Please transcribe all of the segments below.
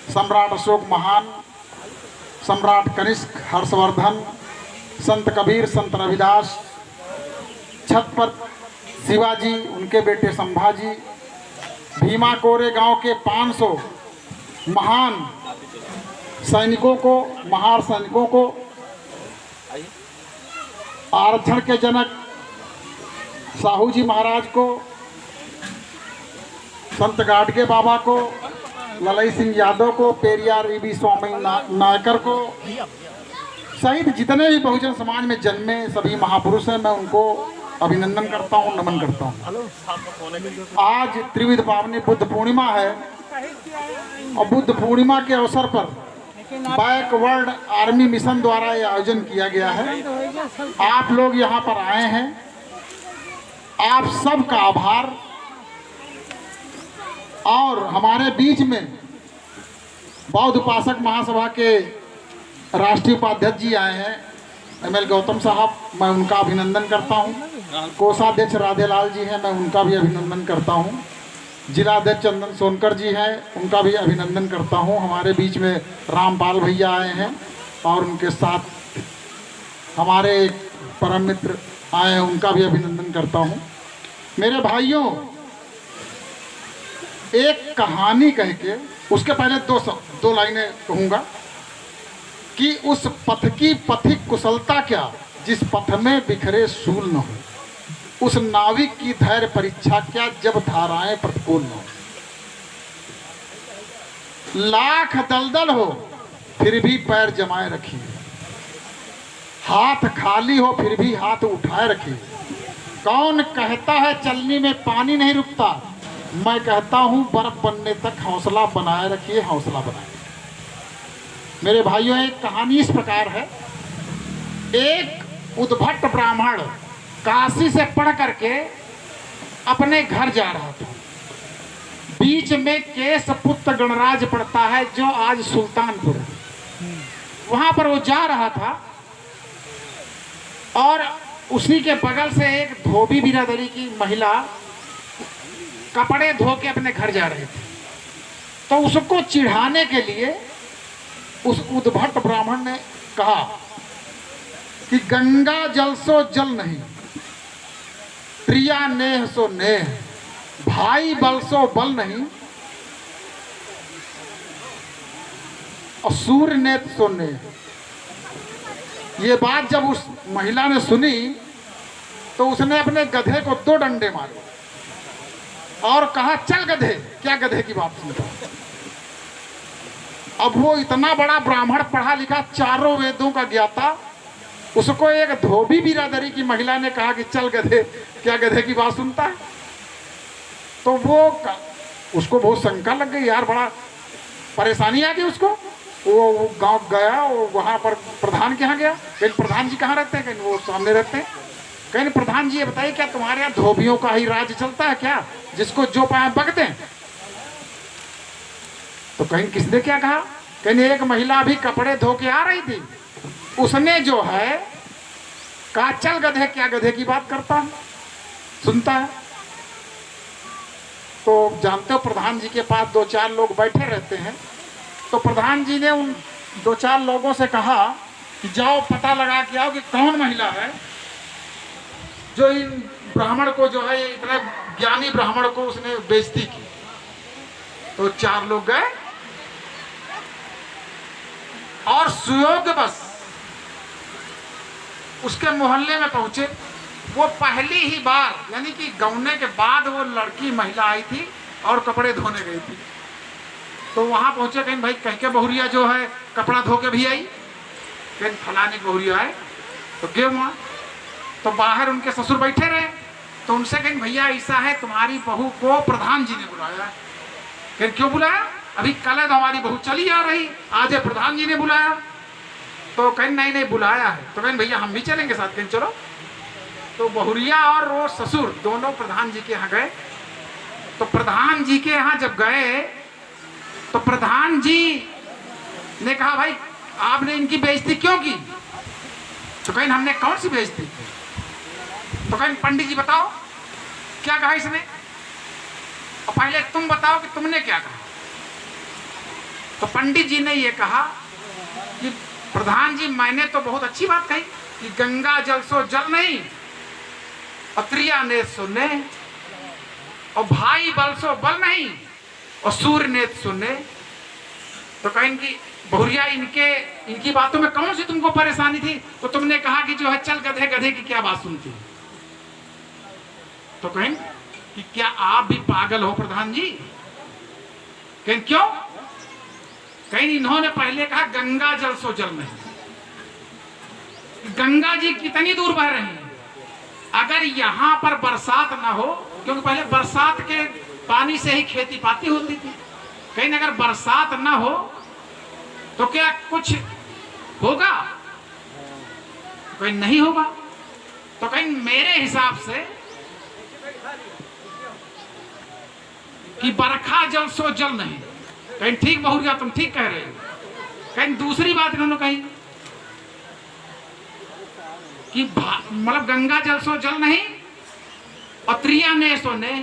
सम्राट अशोक महान, सम्राट कनिष्क, हर्षवर्धन, संत कबीर, संत रविदास, छत्रपति शिवाजी, उनके बेटे संभाजी, भीमा कोरेगांव के 500 महान सैनिकों को, महान सैनिकों को, आरक्षण के जनक साहू जी महाराज को, संत गाडगे बाबा को, ललई सिंह यादव को, पेरियार ईबी स्वामी नायकर को, सहित जितने भी बहुजन समाज में जन्मे सभी महापुरुष हैं, मैं उनको अभिनंदन करता हूँ, नमन करता हूँ। आज त्रिविध पावनी बुद्ध पूर्णिमा है और बुद्ध पूर्णिमा के अवसर पर बैकवर्ड आर्मी मिशन द्वारा यह आयोजन किया गया है। आप लोग यहाँ पर आए हैं, आप सबका आभार। और हमारे बीच में बौद्ध उपासक महासभा के राष्ट्रीय उपाध्यक्ष जी आए हैं, एमएल गौतम साहब, मैं उनका अभिनंदन करता हूं। कोषाध्यक्ष राधेलाल जी हैं, मैं उनका भी अभिनंदन करता हूं। जिला अध्यक्ष चंदन सोनकर जी हैं, उनका भी अभिनंदन करता हूं। हमारे बीच में रामपाल भैया आए हैं और उनके साथ हमारे परम मित्र आए हैं, उनका भी अभिनंदन करता हूं। मेरे भाइयों, एक कहानी कह के उसके पहले दो लाइनें कहूँगा कि उस पथ की पथिक कुशलता क्या जिस पथ में बिखरे शूल न हो, उस नाविक की धैर्य परीक्षा क्या जब धाराएं प्रतिकूल न हो। लाख दलदल हो फिर भी पैर जमाए रखिए, हाथ खाली हो फिर भी हाथ उठाए रखिए। कौन कहता है चलनी में पानी नहीं रुकता, मैं कहता हूं बर्फ बनने तक हौसला बनाए रखिए, हौसला बनाए। मेरे भाइयों, एक कहानी इस प्रकार है। एक उद्भट ब्राह्मण काशी से पढ़ करके अपने घर जा रहा था। बीच में केशपुत्र गणराज पड़ता है जो आज सुल्तानपुर है, वहां पर वो जा रहा था और उसी के बगल से एक धोबी बिरादरी की महिला कपड़े धो के अपने घर जा रहे थे। तो उसको चिढ़ाने के लिए उस उद्भट ब्राह्मण ने कहा कि गंगा जल सो जल नहीं, प्रिया नेह सो नेह, भाई बल सो बल नहीं, और सूर्य नेत सो नेह। ये बात जब उस महिला ने सुनी तो उसने अपने गधे को 2 डंडे मारे और कहा, चल गधे। क्या गधे की बात सुनता। अब वो इतना बड़ा ब्राह्मण, पढ़ा लिखा, चारों वेदों का ज्ञाता, उसको एक धोबी बिरादरी की महिला ने कहा कि चल गधे, क्या गधे की बात सुनता है। तो वो उसको बहुत शंका लग गई, यार बड़ा परेशानी आ गई उसको। वो गांव गया, वहां पर प्रधान के यहाँ गया। कहीं प्रधान जी कहाँ रहते हैं, कहीं वो सामने रहते हैं। कहीं प्रधान जी ये बताइए, क्या तुम्हारे यहाँ धोबियों का ही राज चलता है क्या, जिसको जो पाए बगते हैं। तो कहीं किसने क्या कहा, कहीं एक महिला भी कपड़े धो के आ रही थी, उसने जो है कहा, चल गधे, क्या गधे की बात करता है, सुनता है। तो जानते हो प्रधान जी के पास 2-4 लोग बैठे रहते हैं। तो प्रधान जी ने उन 2-4 लोगों से कहा कि जाओ पता लगा के आओ कि कौन महिला है जो इन ब्राह्मण को, जो है इतने ज्ञानी ब्राह्मण को उसने बेइज्जती की। तो 4 लोग गए और सुयोग्य बस उसके मोहल्ले में पहुंचे। वो पहली ही बार, यानी कि गौने के बाद वो लड़की महिला आई थी और कपड़े धोने गई थी। तो वहां पहुंचे, कहीं भाई कह के बहुरिया जो है कपड़ा धो के भी आई, कहीं फलाने बहुरिया है। तो गए वहां, तो बाहर उनके ससुर बैठे रहे। तो उनसे कहीं, भैया ऐसा है, तुम्हारी बहू को प्रधान जी ने बुलाया। कहीं क्यों बुलाया, अभी कल है तो हमारी बहू चली आ रही, आज है प्रधान जी ने बुलाया। तो कहीं नहीं बुलाया है। तो कहीं भैया हम भी चलेंगे साथ, कहीं चलो। तो बहुरिया और वो ससुर दोनों प्रधान जी के यहाँ गए। तो प्रधान जी के यहाँ जब गए तो प्रधान जी ने कहा, भाई आपने इनकी बेइज्जती क्यों की। तो कहीं हमने कौन सी बेइज्जती की। तो कहीं पंडित जी बताओ क्या कहा इसने, और पहले तुम बताओ कि तुमने क्या कहा। तो पंडित जी ने ये कहा कि प्रधान जी मैंने तो बहुत अच्छी बात कही कि गंगा जल सो जल नहीं, अत्रिया ने सुने, और भाई बल सो बल नहीं, और सूर्य ने सुने। तो कहें कि बहुरिया इनकी बातों में कौन सी तुमको परेशानी थी? तो तुमने कहा कि जो है चल गधे गधे की क्या बात सुनती। तो कहें कि क्या आप भी पागल हो प्रधान जी? कहें क्यों? कहीं इन्होंने पहले कहा गंगा जल सो जल नहीं। गंगा जी कितनी दूर बह रही है, अगर यहां पर बरसात ना हो, क्योंकि पहले बरसात के पानी से ही खेती पाती होती थी, कहीं अगर बरसात ना हो तो क्या कुछ होगा? कहीं नहीं होगा। तो कहीं मेरे हिसाब से कि बरखा जल सो जल नहीं। कहीं ठीक बहुरिया तुम ठीक कह रहे हो। कहीं दूसरी बात इन्होंने कही कि मतलब गंगा जल सो जल नहीं, और त्रिया ने सो ने।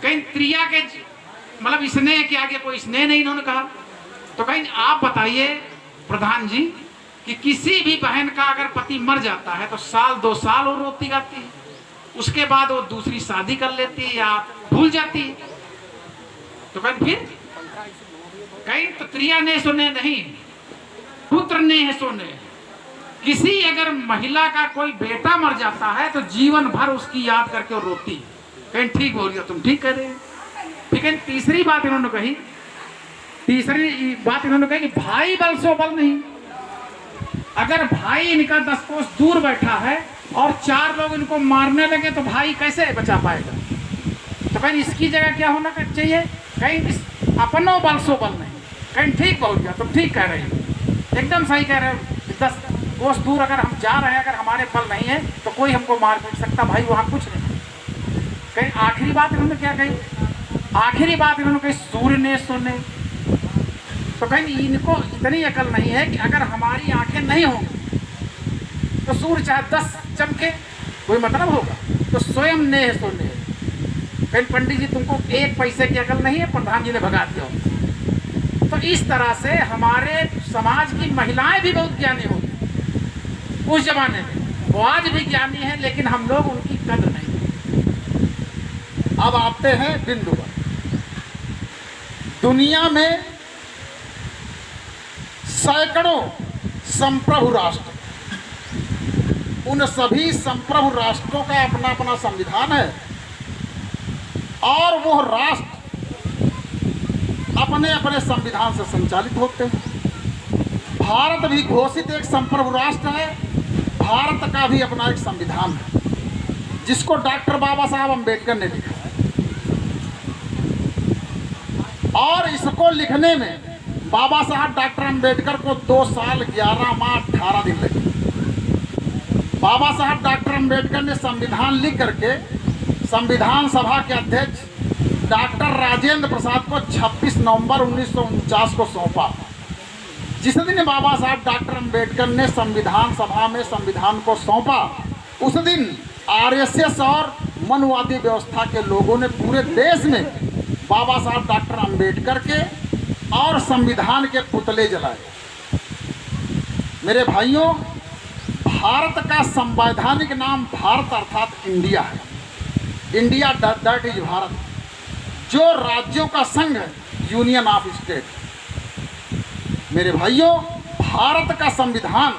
कहीं त्रिया के मतलब स्नेह के आगे कोई स्नेह नहीं इन्होंने कहा। तो कहीं आप बताइए प्रधान जी कि किसी भी बहन का अगर पति मर जाता है तो साल 2 साल और रोती गाती है, उसके बाद वो दूसरी शादी कर लेती है या भूल जाती है। तो कहीं फिर कहीं तो त्रिया ने सुने नहीं, पुत्र ने सुने। किसी अगर महिला का कोई बेटा मर जाता है तो जीवन भर उसकी याद करके वो रोती। कहीं ठीक हो रही हो तुम ठीक कह रहे हो। ठीक है। तीसरी बात इन्होंने कही कि भाई बल सो बल नहीं। अगर भाई इनका 10 कोस दूर बैठा है और 4 लोग इनको मारने लगे तो भाई कैसे बचा पाएगा? तो कहीं इसकी जगह क्या होना चाहिए? कहीं अपनो बल सो बल नहीं। कहीं ठीक बोल गया तुम ठीक कह रहे हो, एकदम सही कह रहे हो। 10 कोस दूर अगर हम जा रहे हैं, अगर हमारे बल नहीं है तो कोई हमको मार नहीं सकता भाई, वहां कुछ नहीं। कहीं आखिरी बात इन्होंने क्या कही? आखिरी बात इन्होंने कही सूर्य ने सुने। तो कहीं इनको इतनी अकल नहीं है कि अगर हमारी आंखें नहीं होंगी तो सूर्य चाहे 10 चमके कोई मतलब होगा? तो स्वयं ने सुने। कहीं पंडित जी तुमको 1 पैसे की अकल नहीं है, प्रधान जी ने भगा दिया। तो इस तरह से हमारे समाज की महिलाएं भी बहुत ज्ञानी होती उस जमाने में, वो आज भी ज्ञानी है, लेकिन हम लोग उनकी कदर नहीं। अब आते हैं बिंदु पर। दुनिया में सैकड़ों संप्रभु राष्ट्र, उन सभी संप्रभु राष्ट्रों का अपना अपना संविधान है और वो राष्ट्र अपने अपने संविधान से संचालित होते हैं। भारत भी घोषित एक संप्रभु राष्ट्र है। भारत का भी अपना एक संविधान है जिसको डॉक्टर बाबा साहब अम्बेडकर ने लिखा और इसको लिखने में बाबा साहब डॉक्टर अम्बेडकर को 2 साल 11 माह 18 दिन लगे। बाबा साहब डॉक्टर अम्बेडकर ने संविधान लिख करके संविधान सभा के अध्यक्ष डॉक्टर राजेंद्र प्रसाद को 26 नवंबर 1949 को सौंपा। जिस दिन बाबा साहब डॉक्टर अम्बेडकर ने संविधान सभा में संविधान को सौंपा, उस दिन आरएसएस और मनुवादी व्यवस्था के लोगों ने पूरे देश में बाबा साहब डॉक्टर अम्बेडकर के और संविधान के पुतले जलाए। मेरे भाइयों, भारत का संवैधानिक नाम भारत अर्थात इंडिया है। इंडिया दैट इज भारत, जो राज्यों का संघ है, यूनियन ऑफ स्टेट। मेरे भाइयों, भारत का संविधान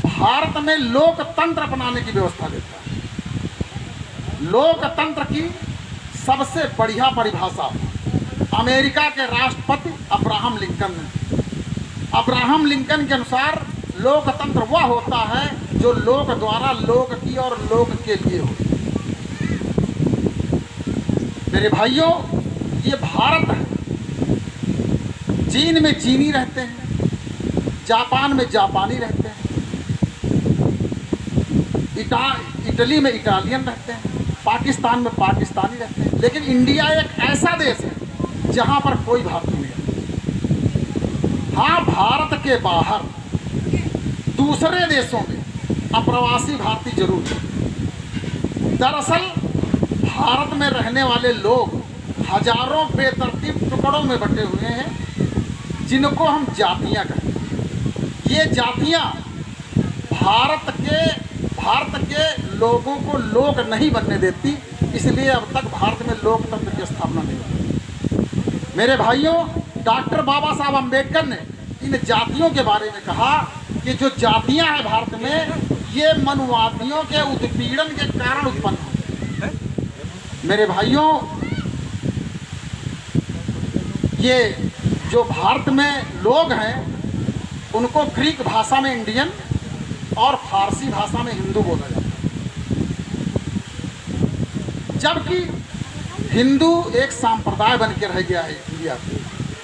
भारत में लोकतंत्र अपनाने की व्यवस्था देता है। लोकतंत्र की सबसे बढ़िया परिभाषा अमेरिका के राष्ट्रपति अब्राहम लिंकन ने। अब्राहम लिंकन के अनुसार लोकतंत्र वह होता है जो लोक द्वारा लोक की और लोक के लिए हो। मेरे भाइयों, ये भारत है। चीन में चीनी रहते हैं, जापान में जापानी रहते हैं, इटली में इटालियन रहते हैं, पाकिस्तान में पाकिस्तानी रहते हैं। लेकिन इंडिया एक ऐसा देश है जहां पर कोई भारतीय नहीं रहता। हाँ, भारत के बाहर दूसरे देशों में अप्रवासी भारतीय जरूर हैं। दरअसल भारत में रहने वाले लोग हजारों बेतरतीब टुकड़ों में बटे हुए हैं जिनको हम जातियां कहते हैं। ये जातियां भारत के लोगों को लोग नहीं बनने देती, इसलिए अब तक भारत में लोकतंत्र की स्थापना नहीं हुई। मेरे भाइयों, डॉक्टर बाबा साहब अम्बेडकर ने इन जातियों के बारे में कहा कि जो जातियां हैं भारत में, ये मनुवादियों के उत्पीड़न के कारण उत्पन्न हुई। मेरे भाइयों, ये जो भारत में लोग हैं उनको ग्रीक भाषा में इंडियन और फारसी भाषा में हिंदू बोला जाता है, जबकि हिंदू एक संप्रदाय बन के रह गया है इंडिया में।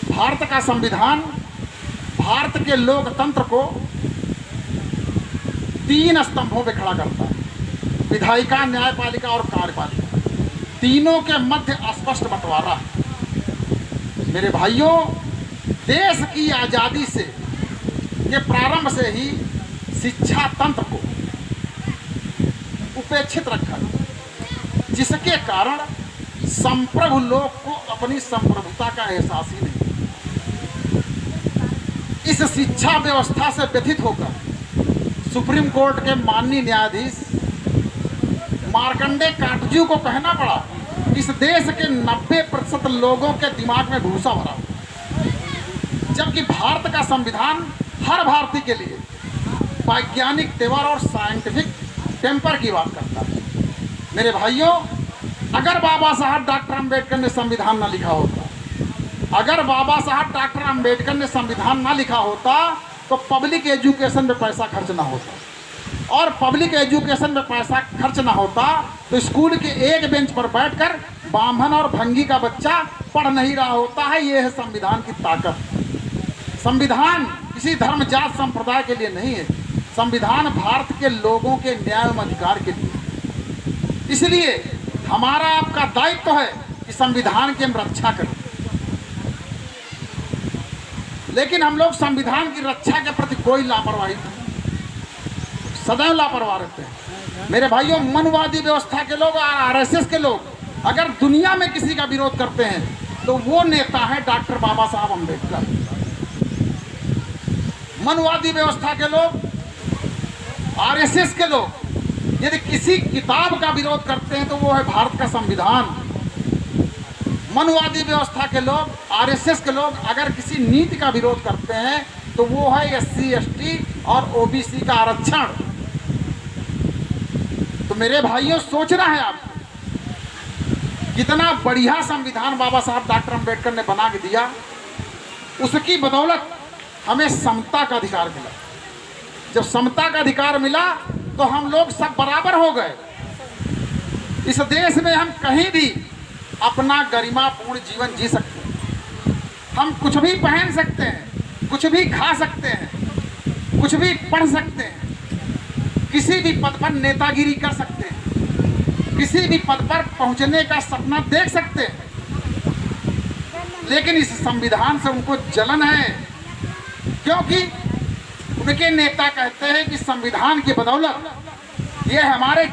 भारत का संविधान भारत के लोकतंत्र को 3 स्तंभों पे खड़ा करता है, विधायिका, न्यायपालिका और कार्यपालिका, तीनों के मध्य स्पष्ट बंटवारा है। मेरे भाइयों, देश की आज़ादी से के प्रारंभ से ही शिक्षा तंत्र को उपेक्षित रखा, जिसके कारण संप्रभु लोग को अपनी संप्रभुता का एहसास ही नहीं। इस शिक्षा व्यवस्था से व्यथित होकर सुप्रीम कोर्ट के माननीय न्यायाधीश मार्कंडे काटजू को कहना पड़ा, इस देश के 90% लोगों के दिमाग में भूसा भरा, जबकि भारत का संविधान हर भारतीय के लिए वैज्ञानिक तेवर और साइंटिफिक टेम्पर की बात करता है। मेरे भाइयों, अगर बाबा साहब डॉक्टर अम्बेडकर ने संविधान ना लिखा होता, अगर बाबा साहब डॉक्टर अम्बेडकर ने संविधान ना लिखा होता तो पब्लिक एजुकेशन में पैसा खर्च ना होता, और पब्लिक एजुकेशन में पैसा खर्च ना होता तो स्कूल के एक बेंच पर बैठकर ब्राह्मण और भंगी का बच्चा पढ़ नहीं रहा होता है। ये है संविधान की ताकत। संविधान किसी धर्म, जात, संप्रदाय के लिए नहीं है, संविधान भारत के लोगों के न्याय एवं अधिकार के लिए। इसलिए हमारा आपका दायित्व है कि संविधान की हम रक्षा करें, लेकिन हम लोग संविधान की रक्षा के प्रति कोई लापरवाही नहीं, सदैव लापरवाह रहते हैं। मेरे भाइयों, मनवादी व्यवस्था के लोग और आरएसएस के लोग अगर दुनिया में किसी का विरोध करते हैं तो वो नेता है डॉक्टर बाबा साहब अम्बेडकर। मनवादी व्यवस्था के लोग, आरएसएस के लोग यदि किसी किताब का विरोध करते हैं तो वो है भारत का संविधान। मनवादी व्यवस्था के लोग, आरएसएस के लोग अगर किसी नीति का विरोध करते हैं तो वो है एससी, एसटी और ओबीसी का आरक्षण। तो मेरे भाइयों, सोचना है आप कितना बढ़िया संविधान बाबा साहब डॉक्टर अम्बेडकर ने बना के दिया। उसकी बदौलत हमें समता का अधिकार मिला। जब समता का अधिकार मिला तो हम लोग सब बराबर हो गए। इस देश में हम कहीं भी अपना गरिमापूर्ण जीवन जी सकते हैं, हम कुछ भी पहन सकते हैं, कुछ भी खा सकते हैं, कुछ भी पढ़ सकते हैं, किसी भी पद पर नेतागिरी कर सकते हैं, किसी भी पद पर पहुंचने का सपना देख सकते हैं। लेकिन इस संविधान से उनको जलन है, क्योंकि उनके नेता कहते हैं कि संविधान की बदौलत ये हमारे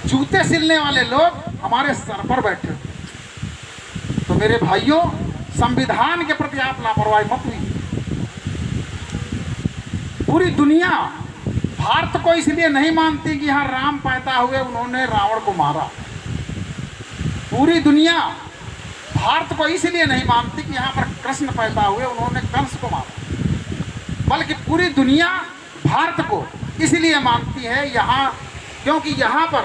जूते सिलने वाले लोग हमारे सर पर बैठे। तो मेरे भाइयों, संविधान के प्रति आप लापरवाही मत हुई। पूरी दुनिया भारत को इसलिए नहीं मानती कि यहाँ राम पैदा हुए, उन्होंने रावण को मारा। पूरी दुनिया भारत को इसलिए नहीं मानती कि यहाँ पर कृष्ण पैदा हुए, उन्होंने कंस को मारा, बल्कि पूरी दुनिया भारत को इसलिए मानती है यहाँ, क्योंकि यहाँ पर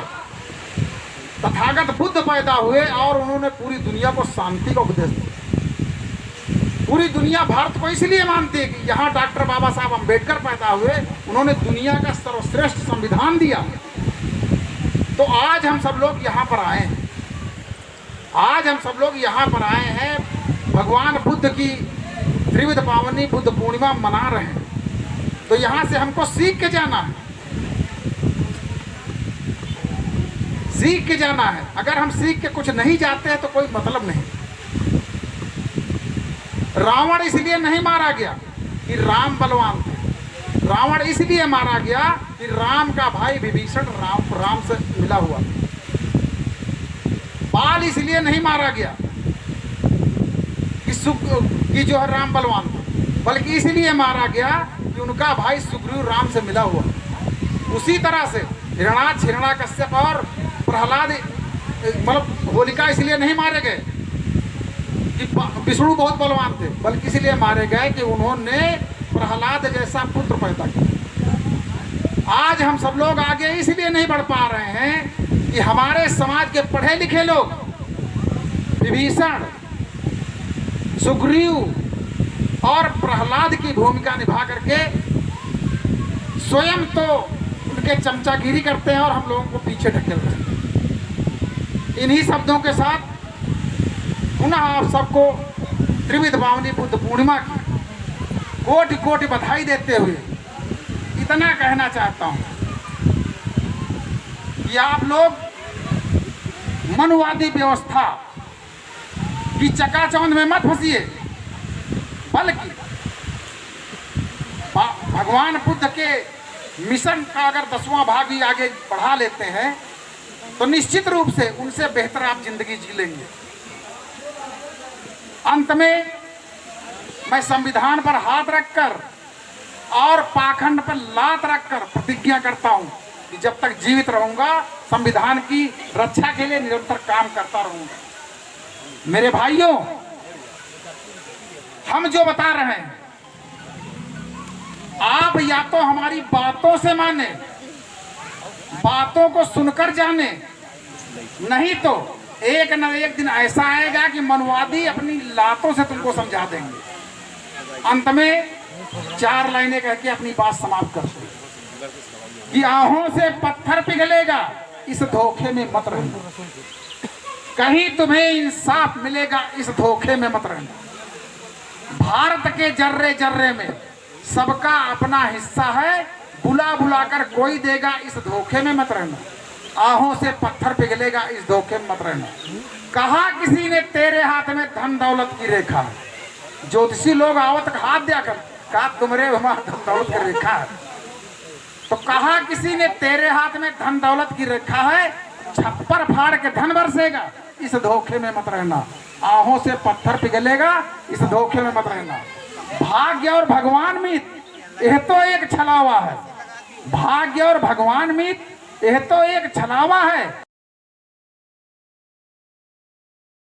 तथागत बुद्ध पैदा हुए और उन्होंने पूरी दुनिया को शांति का उपदेश दिया। पूरी दुनिया भारत को इसलिए मानती है कि यहाँ डॉक्टर बाबा साहब अम्बेडकर पैदा हुए, उन्होंने दुनिया का सर्वश्रेष्ठ संविधान दिया। तो आज हम सब लोग यहाँ पर आए हैं, आज हम सब लोग यहाँ पर आए हैं, भगवान बुद्ध की त्रिविध पावनी बुद्ध पूर्णिमा मना रहे हैं। तो यहाँ से हमको सीख के जाना है, सीख के जाना है। अगर हम सीख के कुछ नहीं जाते हैं तो कोई मतलब नहीं। रावण इसलिए नहीं मारा गया कि राम बलवान थे, रावण इसलिए मारा गया कि राम का भाई विभीषण राम से मिला हुआ था। बाल इसलिए नहीं मारा गया कि कि जो है राम बलवान थे, बल्कि इसलिए मारा गया कि उनका भाई सुग्रीव राम से मिला हुआ। उसी तरह से हिरण्याकश्यप और प्रहलाद, मतलब होलिका इसलिए नहीं मारे गए कि विष्णु बहुत बलवान थे, बल्कि इसलिए मारे गए कि उन्होंने प्रहलाद जैसा पुत्र पैदा किया। आज हम सब लोग आगे इसलिए नहीं बढ़ पा रहे हैं कि हमारे समाज के पढ़े लिखे लोग विभीषण, सुग्रीव और प्रहलाद की भूमिका निभा करके स्वयं तो उनके चमचागिरी करते हैं और हम लोगों को पीछे ढकेल रहे हैं। इन्हीं शब्दों के साथ पुनः आप सबको त्रिविध पावनी बुद्ध पूर्णिमा की कोटि कोटि बधाई देते हुए इतना कहना चाहता हूं कि आप लोग मनुवादी व्यवस्था की चकाचौंध में मत फंसिए, बल्कि भगवान बुद्ध के मिशन का अगर 10वां भाग भी आगे बढ़ा लेते हैं तो निश्चित रूप से उनसे बेहतर आप जिंदगी जी लेंगे। अंत में मैं संविधान पर हाथ रखकर और पाखंड पर लात रखकर प्रतिज्ञा करता हूं कि जब तक जीवित रहूंगा संविधान की रक्षा के लिए निरंतर काम करता रहूंगा। मेरे भाइयों, हम जो बता रहे हैं आप या तो हमारी बातों से माने, बातों को सुनकर जाने, नहीं तो एक न एक दिन ऐसा आएगा कि मनुवादी अपनी लातों से तुमको समझा देंगे। अंत में 4 लाइनें कह के अपनी बात समाप्त करते कि आहों से पत्थर पिघलेगा, इस धोखे में मत रहना। कहीं तुम्हें इंसाफ मिलेगा, इस धोखे में मत रहना। भारत के जर्रे जर्रे में सबका अपना हिस्सा है, बुला बुलाकर कोई देगा, इस धोखे में मत रहना। आहों से पत्थर पिघलेगा, इस धोखे में मत रहना। कहा किसी ने तेरे हाथ में धन दौलत की रेखा है, ज्योतिषी लोग आवत हाथ दिया कर, कहा तुम्हारे वहां धन दौलत की रेखा है, तो कहा किसी ने तेरे हाथ में धन दौलत की रेखा है, छप्पर फाड़ के धन बरसेगा, इस धोखे में मत रहना। आहों से पत्थर पिघलेगा, इस धोखे में मत रहना। भाग्य और भगवान मीत यह तो एक छलावा है, भाग्य और भगवान मीत यह तो एक छलावा है।